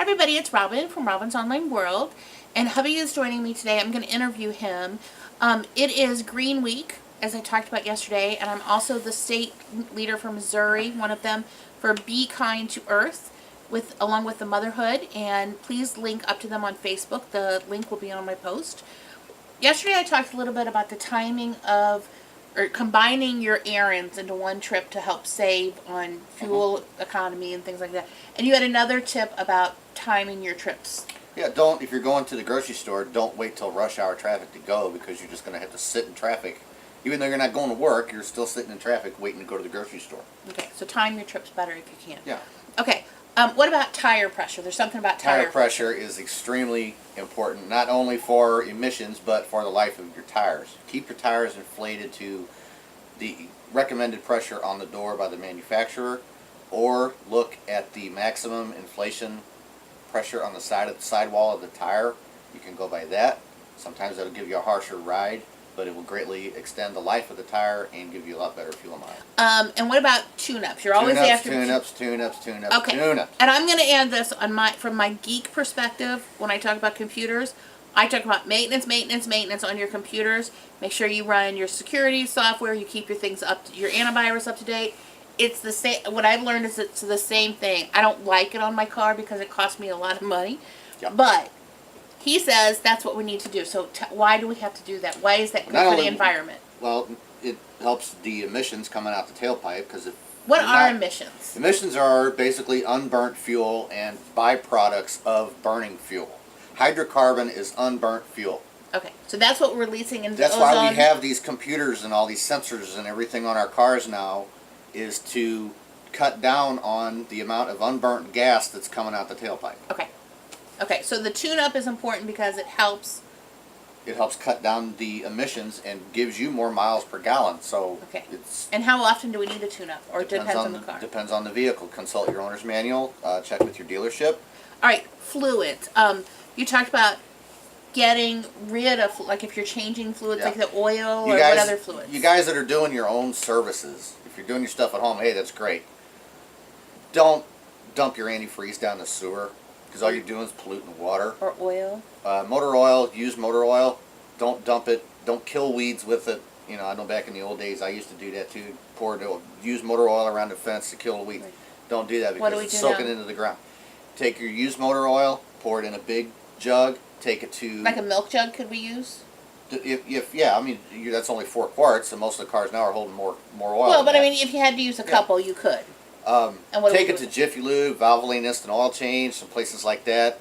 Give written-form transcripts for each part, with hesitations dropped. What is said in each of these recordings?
everybody, it's Robin from Robin's Online World, and hubby is joining me today. I'm going to interview him. It is Green Week, as I talked about yesterday, and I'm also the state leader for Missouri, one of them, for Be Kind to Earth, along with the Motherhood, and please link up to them on Facebook. The link will be on my post. Yesterday I talked a little bit about the timing of, or combining your errands into one trip to help save on fuel economy and things like that. And you had another tip about timing your trips. Yeah, if you're going to the grocery store, don't wait till rush hour traffic to go, because you're just going to have to sit in traffic. Even though you're not going to work, you're still sitting in traffic waiting to go to the grocery store. Okay, so time your trips better if you can. Yeah. Okay, what about tire pressure? There's something about Tire pressure is extremely important, not only for emissions, but for the life of your tires. Keep your tires inflated to the recommended pressure on the door by the manufacturer, or look at the maximum inflation pressure on the sidewall of the tire. You can go by that. Sometimes that'll give you a harsher ride, but it will greatly extend the life of the tire and give you a lot better fuel mileage. And what about tune-ups? You're always after tune-ups. Okay. And I'm going to add this from my geek perspective. When I talk about computers, I talk about maintenance on your computers. Make sure you run your security software. You keep your things your antivirus up to date. It's the same. What I've learned is it's the same thing. I don't like it on my car because it costs me a lot of money. Yep. But he says that's what we need to do. So why do we have to do that? Why is that good for the environment? Well, it helps the emissions coming out the tailpipe, because what are emissions? Emissions are basically unburnt fuel and byproducts of burning fuel. Hydrocarbon is unburnt fuel. Okay, so that's what we're releasing into That's ozone. why we have these computers and all these sensors and everything on our cars now, is to cut down on the amount of unburnt gas that's coming out the tailpipe. Okay. Okay, so the tune-up is important because it helps. It helps cut down the emissions and gives you more miles per gallon. So okay. It's. And how often do we need a tune-up, or depends on the car? Depends on the vehicle. Consult your owner's manual. Check with your dealership. All right, fluids. You talked about getting rid of, like, if you're changing fluids, like the oil, what other fluids? You guys that are doing your own services, if you're doing your stuff at home, hey, that's great. Don't dump your antifreeze down the sewer, because all you're doing is polluting the water. Or oil. Motor oil, use motor oil. Don't dump it. Don't kill weeds with it. You know, I know back in the old days I used to do that too. Use motor oil around the fence to kill the weeds. Right. Don't do that, because it's soaking into the ground. Take your used motor oil, pour it in a big jug, take it to... Like a milk jug could we use? Yeah, I mean, that's only 4 quarts, and most of the cars now are holding more oil. Well, but I mean, if you had to use a couple, you could. Take it to Jiffy Lube, Valvoline Instant Oil Change, some places like that.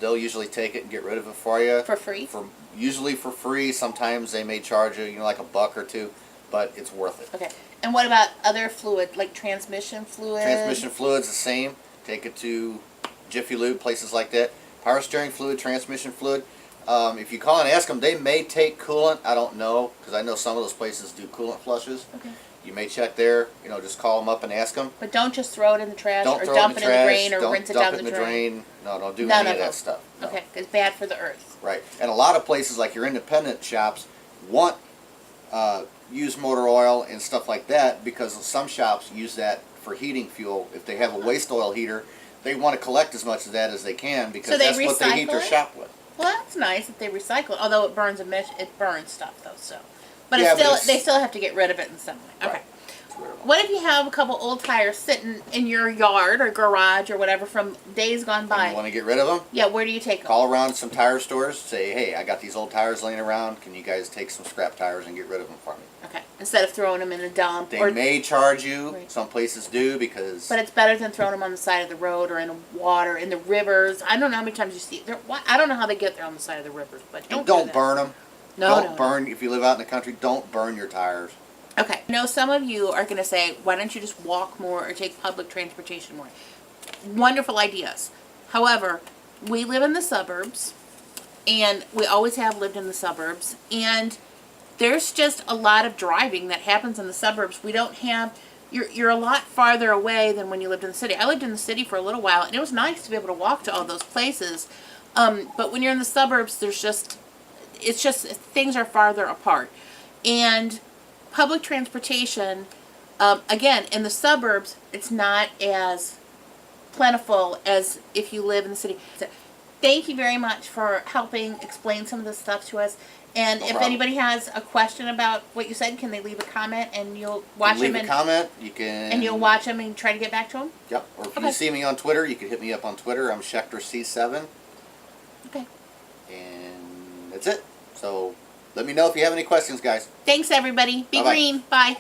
They'll usually take it and get rid of it for you. For free? Usually for free. Sometimes they may charge you, like $1 or $2, but it's worth it. Okay. And what about other fluid, like transmission fluid? Transmission fluid's the same. Take it to Jiffy Lube, places like that. Power steering fluid, transmission fluid. If you call and ask them, they may take coolant. I don't know, because I know some of those places do coolant flushes. Okay. You may check there. Just call them up and ask them. But don't just throw it in the trash, or dump it in the drain, or rinse it down the drain. No, don't do any of that stuff. No. Okay, it's bad for the earth. Right. And a lot of places, like your independent shops, want used motor oil and stuff like that, because some shops use that for heating fuel. If they have a waste oil heater, they want to collect as much of that as they can, because that's what they heat their shop with. Well, that's nice that they recycle it, although it burns stuff though. So, but they still have to get rid of it in some way. Okay. Right. What if you have a couple old tires sitting in your yard or garage or whatever from days gone by? And you want to get rid of them? Yeah, where do you take them? Call around some tire stores. Say, hey, I got these old tires laying around. Can you guys take some scrap tires and get rid of them for me? Okay. Instead of throwing them in a dump. They may charge you. Right. Some places do, because... But it's better than throwing them on the side of the road or in the water, in the rivers. I don't know how many times you see it. I don't know how they get there on the side of the rivers, but don't burn them. Don't burn. If you live out in the country, don't burn your tires. Okay. I know some of you are going to say, why don't you just walk more or take public transportation more? Wonderful ideas. However, we live in the suburbs, and we always have lived in the suburbs, and there's just a lot of driving that happens in the suburbs. We don't have... You're a lot farther away than when you lived in the city. I lived in the city for a little while, and it was nice to be able to walk to all those places. But when you're in the suburbs, it's just things are farther apart. And public transportation, again, in the suburbs, it's not as plentiful as if you live in the city. So, thank you very much for helping explain some of this stuff to us. And No if problem. anybody has a question about what you said, can they leave a comment and you'll watch leave them a comment. You can. and you'll watch them and try to get back to them? Yep. Or if Okay. you see me on Twitter, you can hit me up on Twitter. I'm Schechter C7. Okay. And that's it. So let me know if you have any questions, guys. Thanks, everybody. Be Bye-bye. green. Bye.